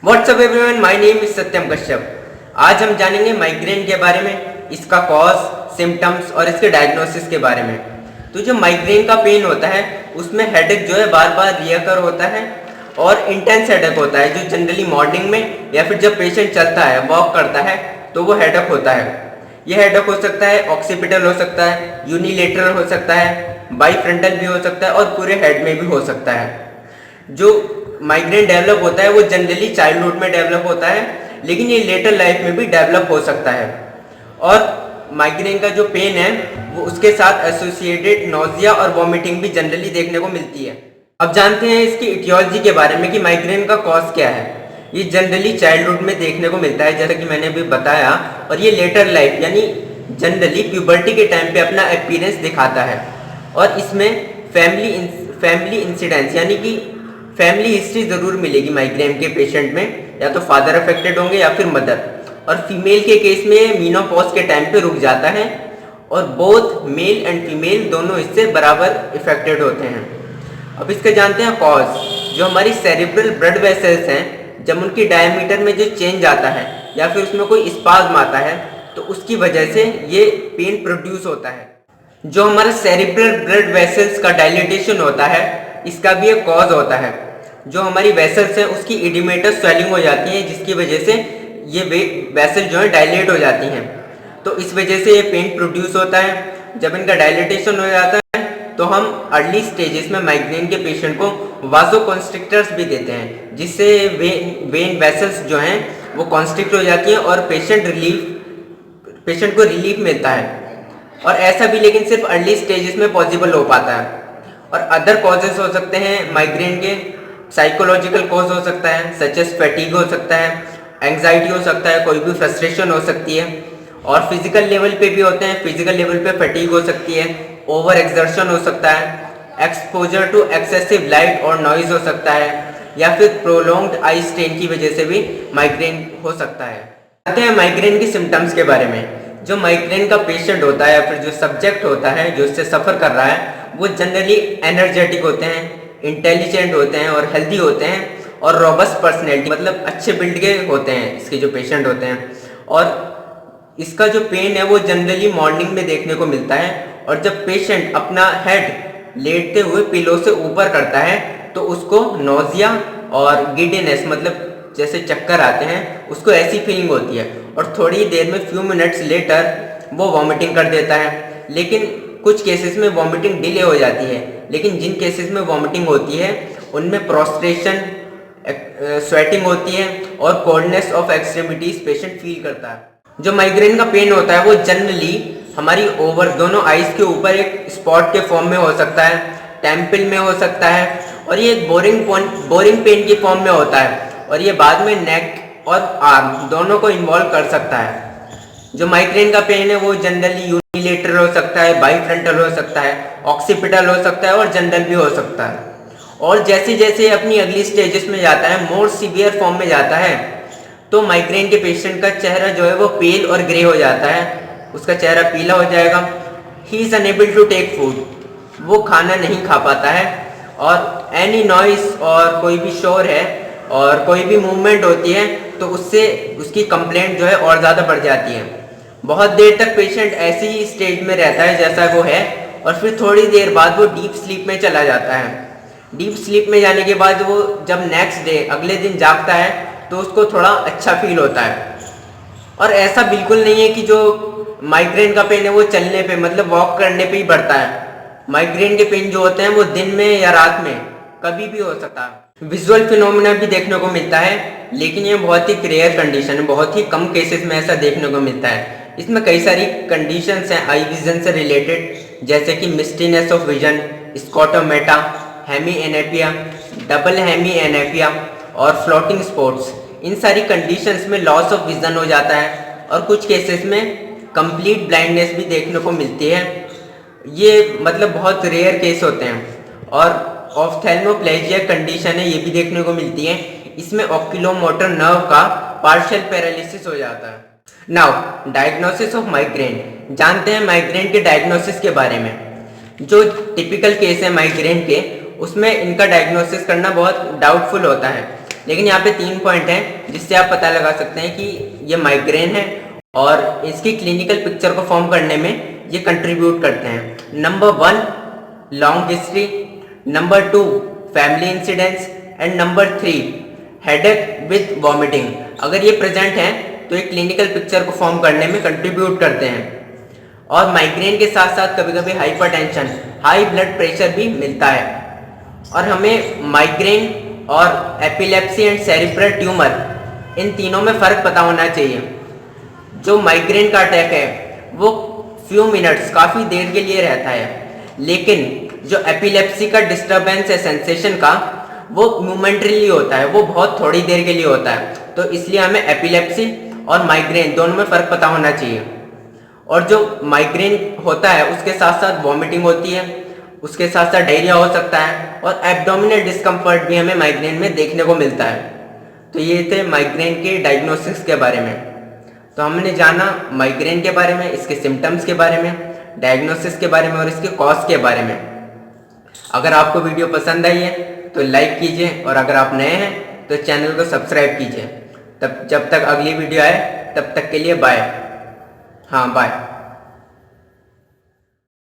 WhatsApp everyone, my name is Satyam Kashyap. आज हम जानेंगे माइग्रेन के बारे में, इसका कॉज, सिम्टम्स और इसके डायग्नोसिस के बारे में। तो जो माइग्रेन का पेन होता है उसमें हेडेक जो है बार बार रियकर होता है और इंटेंस हेडेक होता है, जो जनरली मॉर्निंग में या फिर जब पेशेंट चलता है, वॉक करता है तो वो हेडेक होता है। यह हेडेक हो सकता है ऑक्सीपिटल हो सकता है, यूनिलेटरल हो सकता है, बाईफ्रंटल भी हो सकता है और पूरे हेड में भी हो सकता है। जो माइग्रेन डेवलप होता है वो जनरली चाइल्डहुड में डेवलप होता है, लेकिन ये लेटर लाइफ में भी डेवलप हो सकता है। और माइग्रेन का जो पेन है वो उसके साथ एसोसिएटेड नोजिया और वॉमिटिंग भी जनरली देखने को मिलती है। अब जानते हैं इसकी इटियोलॉजी के बारे में कि माइग्रेन का कॉज क्या है। ये जनरली चाइल्डहुड में देखने को मिलता है, जैसा कि मैंने अभी बताया, और ये लेटर लाइफ यानी जनरली प्यूबर्टी के टाइम पे अपना अपीयरेंस दिखाता है। और इसमें फैमिली इंसिडेंस यानी कि फैमिली हिस्ट्री ज़रूर मिलेगी माइग्रेन के पेशेंट में, या तो फादर अफेक्टेड होंगे या फिर मदर। और फीमेल के केस में मीनोपॉज के टाइम पे रुक जाता है और बोथ मेल एंड फीमेल दोनों इससे बराबर इफेक्टेड होते हैं। अब इसका जानते हैं कॉज। जो हमारी सेरिब्रल ब्लड वेसल्स हैं, जब उनकी डायमीटर में जो चेंज आता है या फिर उसमें कोई स्पाज्म आता है तो उसकी वजह से ये पेन प्रोड्यूस होता है। जो हमारा सेरिब्रल ब्लड वेसल्स का डायलिटेशन होता है, इसका भी एक कॉज होता है। जो हमारी वेसल्स हैं उसकी इडिमेटर स्वेलिंग हो जाती है, जिसकी वजह से ये वेसल जो है डायलेट हो जाती हैं। तो इस वजह से ये पेन प्रोड्यूस होता है। जब इनका डायलिटेशन हो जाता है तो हम अर्ली स्टेजेस में माइग्रेन के पेशेंट को वासोकॉन्स्ट्रिक्टर्स भी देते हैं, जिससे वेन वेसल्स जो हैं वो कॉन्स्ट्रिक्ट हो जाती हैं और पेशेंट को रिलीफ मिलता है। और ऐसा भी लेकिन सिर्फ अर्ली स्टेजेस में पॉसिबल हो पाता है। और अदर कॉजेस हो सकते हैं माइग्रेन के। साइकोलॉजिकल कॉज हो सकता है, सच एज फैटिग हो सकता है, एंग्जाइटी हो सकता है, कोई भी फ्रस्ट्रेशन हो सकती है। और फिजिकल लेवल पे भी होते हैं, फिजिकल लेवल पे फैटिग हो सकती है, ओवर एक्सर्शन हो सकता है, एक्सपोजर टू एक्सेसिव लाइट और नॉइज हो सकता है, या फिर प्रोलॉन्ग्ड आई स्ट्रेन की वजह से भी माइग्रेन हो सकता है। आते हैं माइग्रेन की सिम्टम्स के बारे में। जो माइग्रेन का पेशेंट होता है या फिर जो सब्जेक्ट होता है जो इससे सफ़र कर रहा है, वो जनरली एनर्जेटिक होते हैं, इंटेलिजेंट होते हैं और हेल्दी होते हैं, और रॉबस्ट पर्सनैलिटी मतलब अच्छे बिल्ड के होते हैं इसके जो पेशेंट होते हैं। और इसका जो पेन है वो जनरली मॉर्निंग में देखने को मिलता है। और जब पेशेंट अपना हेड लेटते हुए पिलो से ऊपर करता है तो उसको नोजिया और गिडीनेस मतलब जैसे चक्कर आते हैं, उसको ऐसी फीलिंग होती है। और थोड़ी देर में फ्यू मिनट्स लेटर वो वॉमिटिंग कर देता है। लेकिन कुछ केसेस में वॉमिटिंग डिले हो जाती है, लेकिन जिन केसेस में वॉमिटिंग होती है उनमें प्रोस्ट्रेशन, स्वेटिंग होती है और coldness of extremities patient feel करता है। जो माइग्रेन का पेन होता है वो जनरली हमारी ओवर दोनों आइज के ऊपर एक स्पॉट के फॉर्म में हो सकता है, टेम्पल में हो सकता है, और ये एक बोरिंग पेन की फॉर्म में होता है। और ये बाद में नेक और आर्म दोनों को इन्वॉल्व कर सकता है। जो माइग्रेन का पेन है वो जनरली यूनिलेटरल हो सकता है, बाईफ्रंटल हो सकता है, ऑक्सीपिटल हो सकता है और जनरल भी हो सकता है। और जैसे जैसे अपनी अगली स्टेजेस में जाता है, मोर सीवियर फॉर्म में जाता है, तो माइग्रेन के पेशेंट का चेहरा जो है वो पेल और ग्रे हो जाता है, उसका चेहरा पीला हो जाएगा। He is unable to take food, वो खाना नहीं खा पाता है। और एनी नॉइस और कोई भी शोर है और कोई भी मूवमेंट होती है तो उससे उसकी कंप्लेंट जो है और ज़्यादा बढ़ जाती है। बहुत देर तक पेशेंट ऐसी ही स्टेज में रहता है जैसा वो है, और फिर थोड़ी देर बाद वो डीप स्लीप में चला जाता है। डीप स्लीप में जाने के बाद वो जब नेक्स्ट डे अगले दिन जागता है तो उसको थोड़ा अच्छा फील होता है। और ऐसा बिल्कुल नहीं है कि जो माइग्रेन का पेन है वो चलने पे मतलब वॉक करने पे ही बढ़ता है। माइग्रेन के पेन जो होते हैं वो दिन में या रात में कभी भी हो सकता है। विजुअल फिनोमेना भी देखने को मिलता है, लेकिन ये बहुत ही रेयर कंडीशन है, बहुत ही कम केसेस में ऐसा देखने को मिलता है। इसमें कई सारी कंडीशंस हैं आई विजन से रिलेटेड, जैसे कि mistiness of vision, scotomata, hemianopia, double hemianopia और फ्लोटिंग स्पॉट्स। इन सारी कंडीशंस में लॉस ऑफ विजन हो जाता है और कुछ केसेस में कंप्लीट ब्लाइंडनेस भी देखने को मिलती है। ये मतलब बहुत रेयर केस होते हैं। और ऑफ्थेल्मोप्लेजिया कंडीशन है, ये भी देखने को मिलती है। इसमें ऑक्यूलोमोटर नर्व का पार्शियल पैरालिसिस हो जाता है। Now diagnosis of migraine. जानते हैं माइग्रेन के डायग्नोसिस के बारे में। जो टिपिकल केस है माइग्रेन के, उसमें इनका डायग्नोसिस करना बहुत डाउटफुल होता है। लेकिन यहाँ पे 3 पॉइंट हैं जिससे आप पता लगा सकते हैं कि ये माइग्रेन है और इसकी क्लिनिकल पिक्चर को फॉर्म करने में ये कंट्रीब्यूट करते हैं। Number 1 long history, number 2 family incidents and number 3 headache with vomiting. अगर ये प्रेजेंट हैं तो ये क्लिनिकल पिक्चर को फॉर्म करने में कंट्रीब्यूट करते हैं। और माइग्रेन के साथ साथ कभी कभी हाइपरटेंशन, हाई ब्लड प्रेशर भी मिलता है। और हमें माइग्रेन और एपिलेप्सी एंड सेरिब्रल ट्यूमर इन तीनों में फ़र्क पता होना चाहिए। जो माइग्रेन का अटैक है वो फ्यू मिनट्स, काफ़ी देर के लिए रहता है, लेकिन जो एपिलेप्सी का डिस्टर्बेंस है सेंसेशन का, वो मोमेंटरीली होता है, वो बहुत थोड़ी देर के लिए होता है। तो इसलिए हमें एपिलेप्सी और माइग्रेन दोनों में फ़र्क पता होना चाहिए। और जो माइग्रेन होता है उसके साथ साथ वॉमिटिंग होती है, उसके साथ साथ डायरिया हो सकता है और एब्डोमिनल डिस्कम्फर्ट भी हमें माइग्रेन में देखने को मिलता है। तो ये थे माइग्रेन के डायग्नोसिस के बारे में। तो हमने जाना माइग्रेन के बारे में, इसके सिम्टम्स के बारे में, डायग्नोसिस के बारे में और इसके कॉज के बारे में। अगर आपको वीडियो पसंद आई है तो लाइक कीजिए और अगर आप नए हैं तो चैनल को सब्सक्राइब कीजिए। तब जब तक अगली वीडियो आए तब तक के लिए बाय। हाँ बाय।